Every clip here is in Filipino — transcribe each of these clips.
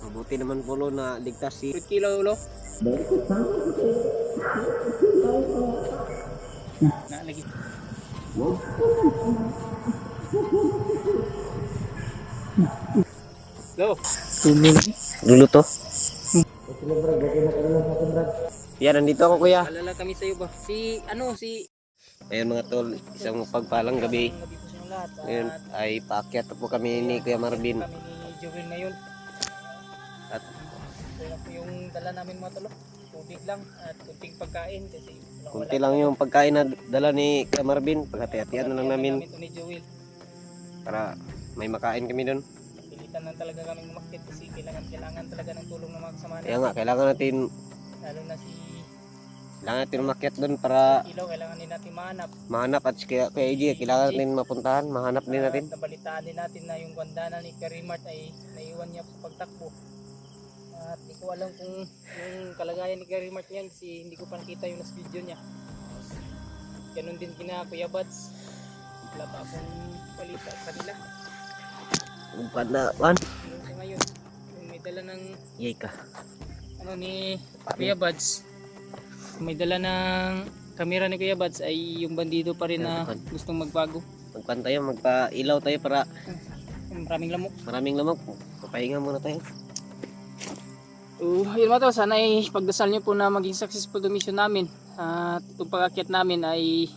Mabuti naman po lo na ligtas si 1 kilo lo. Na lagi. Go. Tumi lagi. Dulo to. Yan, nandito ako kuya. Alala kami sa iyo ba? Si Ayun mga tol, isang pagpalang gabi. gabi po sa inyong lahat. Ngayon ay paakyat po kami ni Kuya Marvin. Kami ni Joel ngayon. At Ito lang po yung dala namin mga tolo. Tubig lang at kunting pagkain kasi kunti lang yung pagkain na dala ni Kuya Marvin. Paghati-hatian na lang namin ito ni Joel. para may makain kami doon. Pilitan lang talaga kaming umakyat kasi kailangan talaga ng tulong ng mga kasama Kaya nga, kailangan natin lalo na si umakyat doon para Ilaw, kailangan din natin mahanap at kaya AJ, kailangan natin mapuntahan, mahanap din natin. Nabalitaan din natin na yung bandana ni Karimart ay naiwan niya sa pagtakbo. At hindi ko alam kung yung kalagayan ni Karimart niyan kasi hindi ko pa nakita yung last video niya. Ganun din kina Kuya Bats. Wala pa akong balita sa kanila. Pagpanawan. So ngayon, yung may dala ng Yay ka. ano ni Kuya Buds, may dala ng kamera ni Kuya Buds ay yung bandido pa rin na gustong magbago. Magpan tayo, magpa-ilaw tayo para Maraming lamok. maraming lamok. Papahinga muna tayo. Yun mga to, sana ay pagdasal nyo po na maging successful yung mission namin. At itong pag-akyat namin ay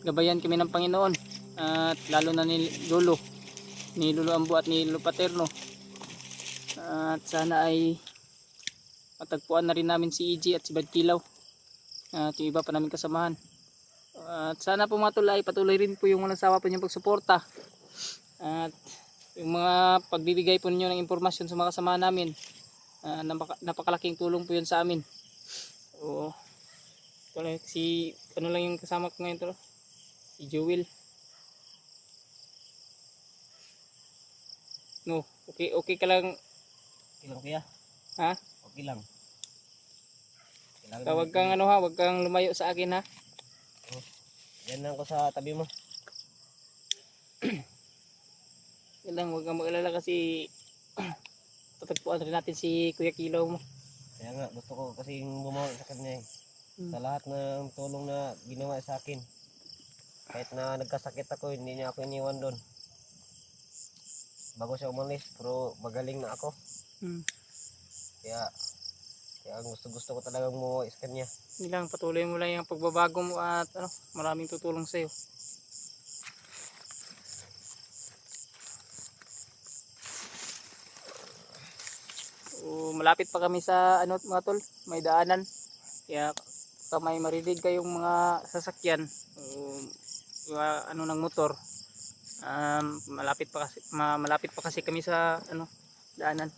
gabayan kami ng Panginoon. At lalo na ni Lolo Ambo at ni Lolo Paterno. At sana ay matagpuan na rin namin si EJ at si Bad Kilaw at yung iba pa namin kasamahan. At sana po mga tol ay patuloy rin po yung walang sawa po niyong pagsuporta at yung mga pagbibigay po ninyo ng impormasyon sa mga kasamahan namin. Napakalaking tulong po yun sa amin. O si ano lang yung kasama ko ngayon tol, si Joel. No, okay ka lang. Okay lang kuya. Ha? Okay lang. Huwag kang ano ha, huwag kang lumayo sa akin ha. Yan lang ko sa tabi mo. Yan lang, huwag kang mag-alala kasi tatagpuan rin natin si Kuya Kilaw mo. Kaya nga, gusto ko kasi gumawa sa kanya eh. Sa lahat ng tulong na ginawa sa akin. Kahit na nagkasakit ako, hindi niya ako iniwan doon. Bago siya umalis, pero magaling na ako. Kaya gusto ko talagang gumawa sa kanya. Hindi lang, patuloy mo lang yung pagbabago mo at maraming tutulong sa'yo. Malapit pa kami sa mga tol, may daanan. Kaya may marinig kayong mga sasakyan ng motor. Malapit pa kasi kami sa daanan.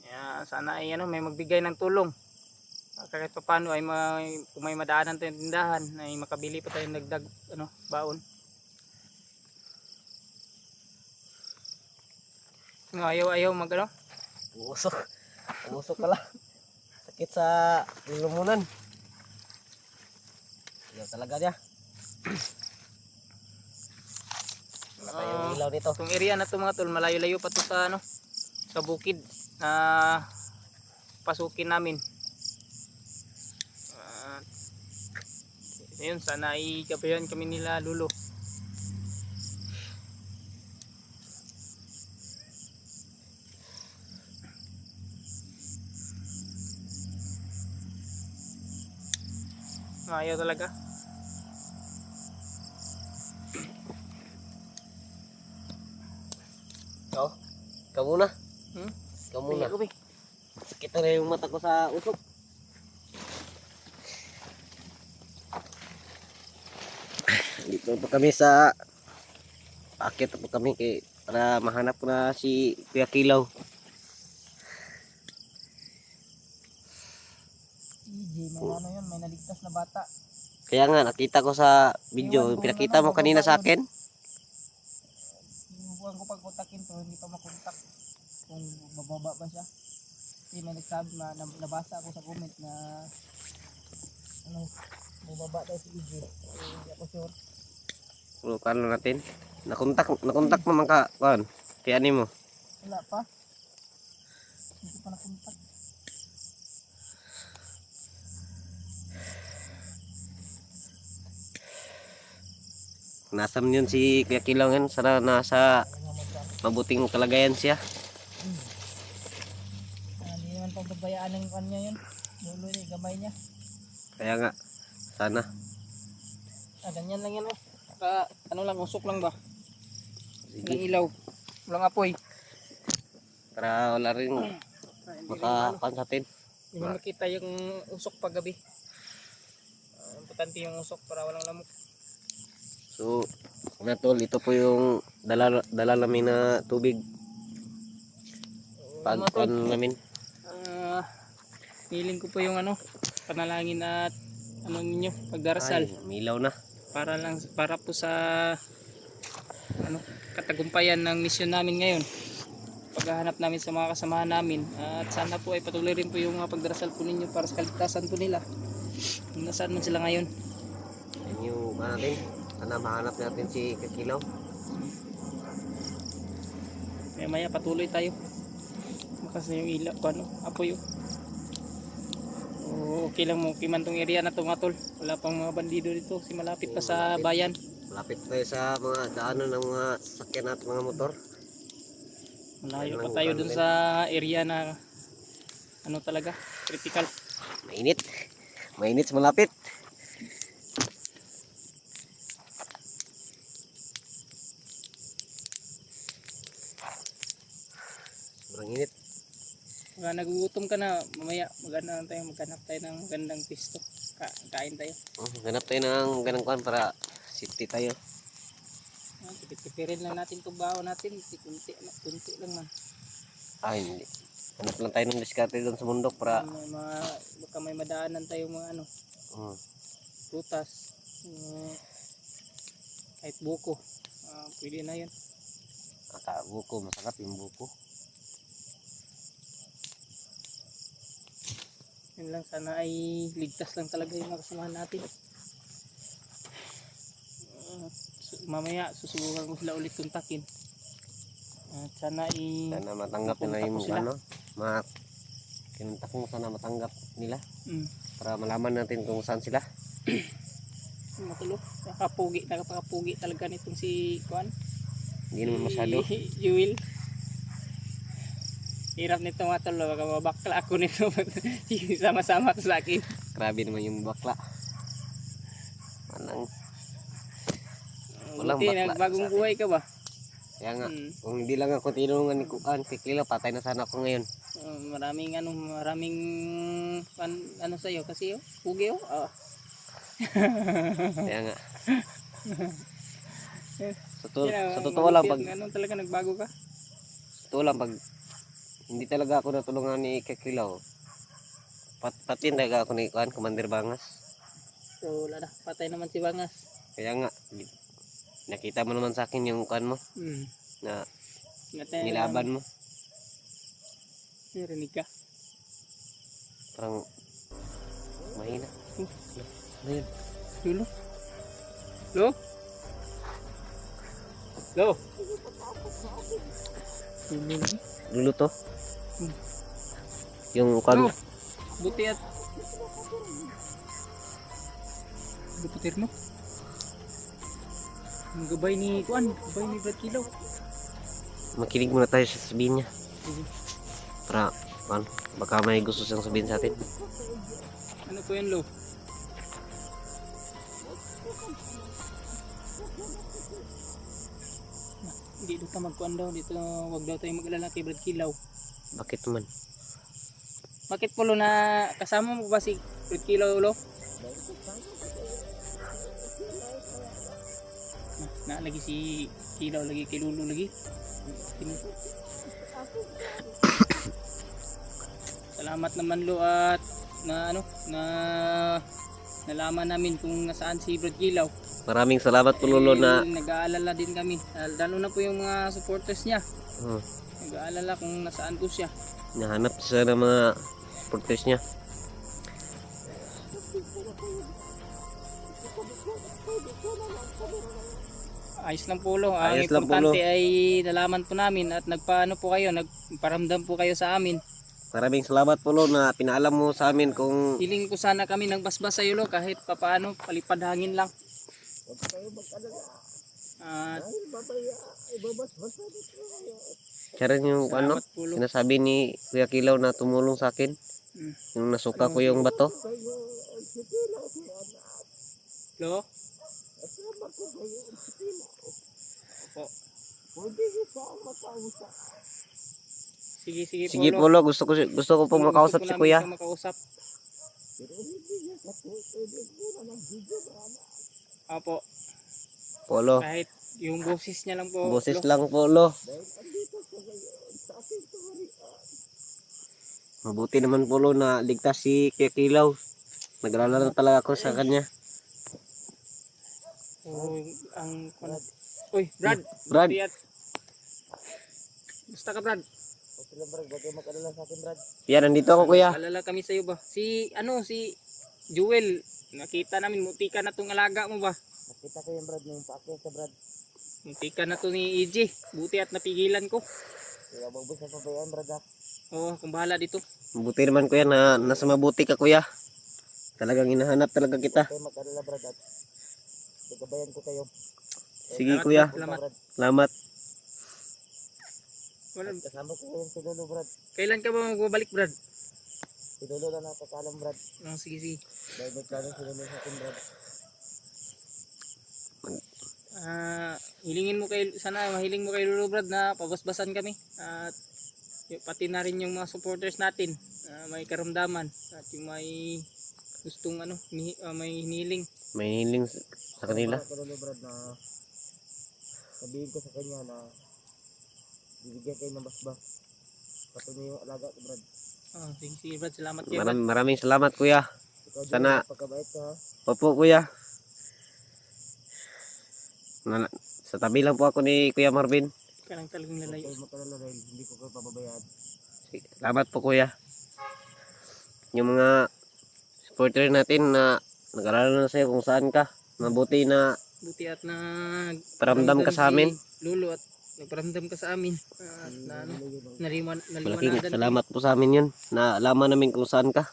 Kaya sana ay may magbigay ng tulong. Kahit paano ay kung may madaanan tayong tindahan ay makabili pa tayong dagdag baon. Ayaw Umusok pala. Sakit sa lumunan. Ayaw talaga niya. Wala tayong ilaw dito. Itong area na to mga tol, malayo-layo pa to sa sa bukid na pasukin namin. Ayun, sana ay gabayan kami nila Lolo. Ayaw talaga. Ikaw muna. Ikaw Muna. muna. Sakit na yung mata ko sa usok. Dito pa kami sa akit pa kami para mahanap ko na si Kuya Kilaw. May naligtas na bata. Kaya nga nakita ko sa video, pinakita mo kanina sa akin. Sinubukan ko pagkontakin pero hindi pa makontak kung bababa ba siya. Kasi may nagsabi nabasa ako sa comment na bababa daw si EJ. Hindi ako sure. Kano natin. Nakontak naman ka, kuan. Kaya ni mo. Wala pa. Hindi pa nakontak. Nasam yun si Kuya Kilaw yan. Sana nasa mabuting kalagayan siya. Hindi naman pagbabayaan ng kanya yun. Lulo niya, gamay niya. Kaya nga, sana. Ganyan lang yan oh. Ano lang, usok lang ba? Sige. Walang ilaw. Walang apoy. Para wala rin makapan sa atin. Hindi mo makita yung usok paggabi. Importante yung usok para walang lamok. So, natol, ito po yung dala namin na tubig. Pag-on namin. Feeling ko po yung ano, panalangin at ano ninyo, pagdarasal. Ay, milaw na. Para po sa ano, katagumpayan ng misyon namin ngayon. Paghahanap namin sa mga kasamahan namin at sana po ay patuloy rin po yung pagdarasal po ninyo para sa kaligtasan po nila. Nasaan man sila ngayon? Yan yung natin. Sana mahanap natin si Kakilaw. Maya patuloy tayo. Kasi yung ilaw, ano, apoy oh. Okay lang mo, kiman tong area na to nga tol. Wala pang mga bandido dito, si malapit pa sa bayan. Malapit tayo sa mga daanan ng mga sakyan at mga motor. Malayo pa tayo dun sa area na ano talaga, critical. Mainit. Mainit sa malapit. Sobrang init. Mga nagugutom ka na, mamaya maghanap tayo ng magandang pisto. Kain tayo. Ganap tayo ng ganang kuhan para safety tayo. Tipirin lang natin itong baho natin. Kunti lang man. Ay, hindi. Hanap lang tayo ng diskarte doon sa bundok para Baka may madaanan tayo mga ano, prutas, kahit buko. Pwede na yun. Buko, masarap yung buko. Yun lang, sana ay ligtas lang talaga yung mga kasamahan natin. Mamaya susubukan ko sila ulit kontakin. At sana sana matanggap nila yung ano, kinuntak mo, sana matanggap nila. Para malaman natin kung saan sila. Matulo, nakapakapugi talaga nitong si Kuan. Hindi naman masyado. Jewel. Hirap nito mga tol, baka mabakla ako nito. Sama-sama to sa akin. Grabe naman yung bakla. Walang Buti, bakla. nagbagong buhay ka ba? Kaya nga, kung hindi lang ako tinulungan ni Kuan, si Kilo, patay na sana ako ngayon. Maraming ano sa'yo kasi pugi oh. Kaya nga. Sa Sa totoo lang, pag ano talaga nagbago ka? pag hindi talaga ako natulungan ni Kakilaw, patin talaga ako ni Kuan, Commander Bangas. So wala na, patay naman si Bangas. Kaya nga, nakita mo naman sa akin yung Kuan mo, na nilaban mo. Narinig ka? Parang mahina. Ano yun? Lulo? Lo? Lo? Lulo to? Yung Kuan. Buti at Butir mo. Ang gabay ni Kuan, gabay ni Brad Kilaw. Makinig muna tayo sa sabihin niya. Para, Kuan, baka may gusto siyang sabihin sa atin. Ano po yan, Lo? Hindi dito magkuan daw, dito wag daw tayo mag-alala kay Brad Kilaw. Bakit naman? Bakit po Lo, na kasama mo ba si Brad Kilaw, Lo? Lagi si Kilaw lagi kay Lulo lagi. Salamat naman Lo at nalaman namin kung nasaan si Brad Kilaw. Maraming salamat po Lolo na nag-aalala din kami. Lalo na po yung mga supporters niya. Nag-aalala kung nasaan po siya. nahanap siya ng mga supporters niya. Ayos lang po lo. Ang Ayos lang po, importante lo. ay nalaman po namin at nagpaano po kayo, nagparamdam po kayo sa amin. Maraming salamat po lo na pinaalam mo sa amin kung Hiling ko sana kami nagbasbas sa iyo lo kahit papaano palipad hangin lang. At siya rin yung ano, salamat po lo. sinasabi ni Kuya Kilaw na tumulong sa akin. Mm. Yung nasuka ko yung bato. Lo? Po. Sige, sige, Sige po po lo, gusto ko pong makausap Gusto si po Kuya. namin siyang makausap. Opo, Polo. kahit yung boses niya lang po. Boses lo. lang po lo. Mabuti naman po lo na ligtas si Kuya Kilaw. Nag-alala na talaga ako sa kanya. Oh, ang Uy, Brad. Brad. Tiyat. Basta ka, Brad. Yan, nandito ako Kuya. Alala kami sa iyo ba? Si Jewel, nakita namin mutika na tong alaga mo ba? Nakita ko yung Brad, yung paakit sa Brad. Mutika na to ni EJ. Buti at napigilan ko. Kaya magbus sa pabayaan Brad ha. Oo, kung bahala dito. Mabuti naman Kuya na nasa mabuti ka Kuya. Talagang hinahanap talaga kita. Kayo mag-alala Brad at gabayan ko kayo. Sige Salamat, Kuya. Salamat. Salamat. Wala. Kasama ko yung si Lolo Brad. Kailan ka ba magbabalik, Brad? Si Lolo na nakakalam Brad. Oh, sige, sige. Dahil may plano si Lolo sa akin Brad. Hilingin mo kay sana mahiling mo kay Lolo Brad na pabasbasan kami at pati na rin yung mga supporters natin may karamdaman at yung may gustong may hiniling. May hiling sa kanila. Para kay Lolo Brad na sabihin ko sa kanya na bibigyan kayo ng basbas. Patuloy niyo yung alaga ko Brad. Sige, sige Brad, salamat kayo. Brad. Maraming salamat Kuya. Ikaw din Sana- pagkabait ka ha. Opo Kuya. Sa tabi lang po ako ni Kuya Marvin. Ka lang talagang Huwag lalayo. kayo mag-alala dahil hindi ko kayo pababayaan. Salamat po Kuya. Yung mga supporter natin na nag-alala na sa'yo kung saan ka. Mabuti na Buti at paramdam ka sa amin. Si Lolo at nagparamdam ka sa amin. At na Malaking naliwanagan. salamat po sa amin yun. Naalaman namin kung saan ka.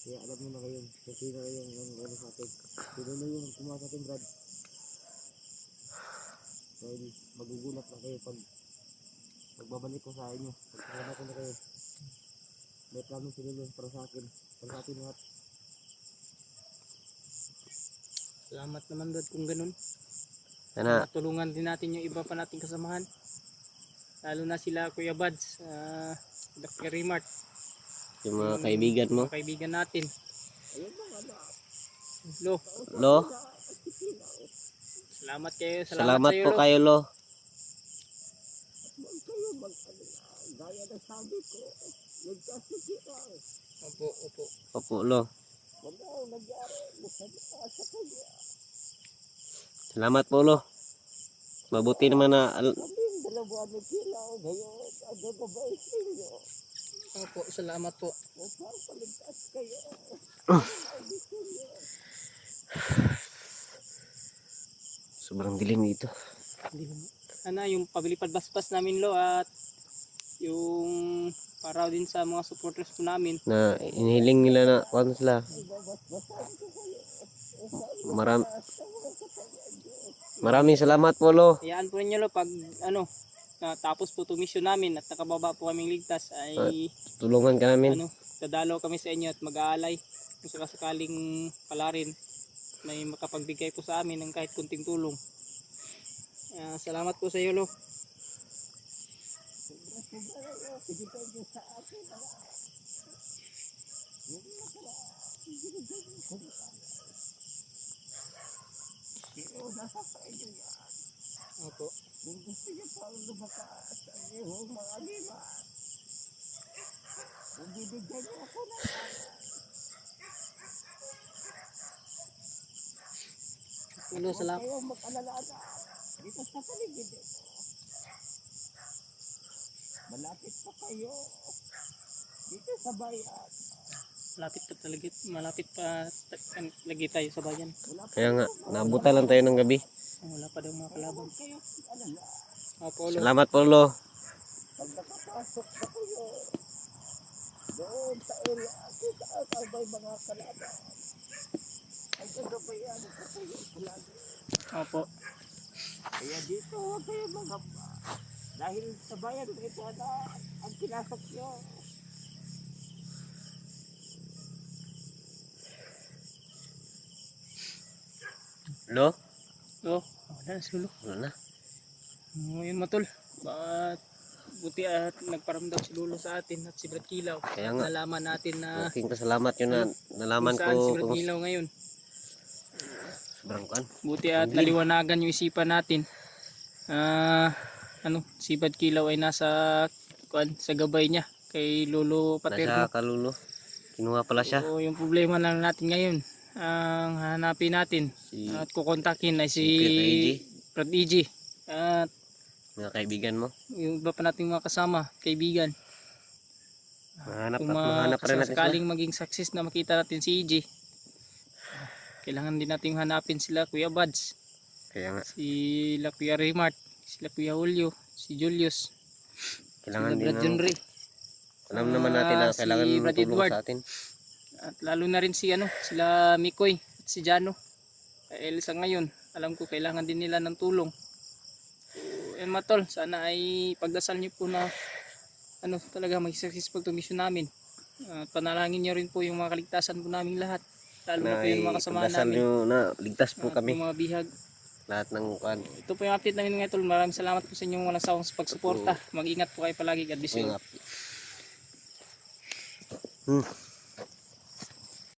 Kaya alam niyo na kayo kung sino yung ano sa atin. Si Lolo yung kumuha sa atin Brad. Dahil magugulat na kayo pag magbabalik ko sa inyo. Pagkakala ko na kayo. May plano si Lolo para sa akin. Para sa atin lahat. Salamat naman Brad kung ganun. Sana Tulungan din natin yung iba pa nating kasamahan. Lalo na sila Kuya Buds, Dr. Rimart, yung mga kaibigan mo. mga kaibigan natin. Lo, Lo, salamat kayo. salamat sa'yo, po Lo. kayo Lo. Gaya na sabi ko. Nagkasakita. Opo, opo. Opo Lo. Wala akong nagyari. Masabi ka sa kanya. Salamat po Lo. Mabuti naman na Kaming dalawa ni Kilaw. Ngayon, ang gagabay sa inyo. Opo, salamat po. Mapapaligtas kayo. sobrang dilim dito. Yung pabilipad basbas namin Lo at yung para din sa mga supporters po namin. Na inihiling nila na kung sila. Maraming salamat po Lo. Hayaan po ninyo Lo pag natapos po itong mission namin at nakababa po kaming ligtas ay Tulungan ka namin. dadalaw kami sa inyo at mag-aalay kung sakaling pala rin may makapagbigay po sa amin ng kahit kunting tulong. Salamat po sa iyo Lo. Opo. Hello, salamat. Kayo mag-alala na. Dito sa paligid. Malapit pa kayo. Dito sa bayan. Malapit pa lagi tayo sa bayan. Kaya nga, naabutan lang tayo ng gabi. Wala pa daw mga kalaban. Opo, Lolo. Salamat po, Lolo. Pag nakapasok na kayo, doon sa area, kita ang may mga kalaban. Ay gagabayan ko kayo palagi. Opo. Kaya dito, huwag kayo magamba. Dahil sa bayan, ito na ang pinasok nyo. Lo? Oh, wala na si Lolo. Wala na. Ngayon matol. Buti at nagparamdam si Lolo sa atin at si Brad Kilaw. Kaya nga. Nalaman natin na Aking pasalamat yun na nalaman kung saan si ko Brad kung Kilaw ngayon. sobrang kan. Buti at naliwanagan yung isipan natin. Si Brad Kilaw ay nasa sa gabay niya kay Lolo Paterno. Nasa kalulo. Kinuha pala siya. So, yung problema lang natin ngayon, ang hanapin natin at kukontakin ay si Brad EG at Mga kaibigan mo. yung iba pa nating mga kasama, kaibigan. Mahanap Kung at mahanap pa rin natin sila. sakaling maging success na makita natin si EG, kailangan din natin hanapin sila Kuya Buds, Kaya nga. sila Kuya Raymart, sila Kuya Julio, si Julius, Kailangan sila din Brad ng, Junri, alam naman natin na si kailangan ng Brad tulong Edward. sa atin. at lalo na rin sila Mikoy at si Jano. Dahil sa ngayon, alam ko kailangan din nila ng tulong. So, matol, sana ay pagdasal niyo po na talaga mag-successful to mission namin. Panalangin niyo rin po yung mga kaligtasan po naming lahat. Lalo na po yung mga kasama pagdasal namin. nyo na ligtas po At kami. yung mga bihag. Lahat ng kan. Ito po yung update namin ngayon tol. Maraming salamat po sa inyong walang sawang pagsuporta. Mag-ingat po kayo palagi. God bless you. Mga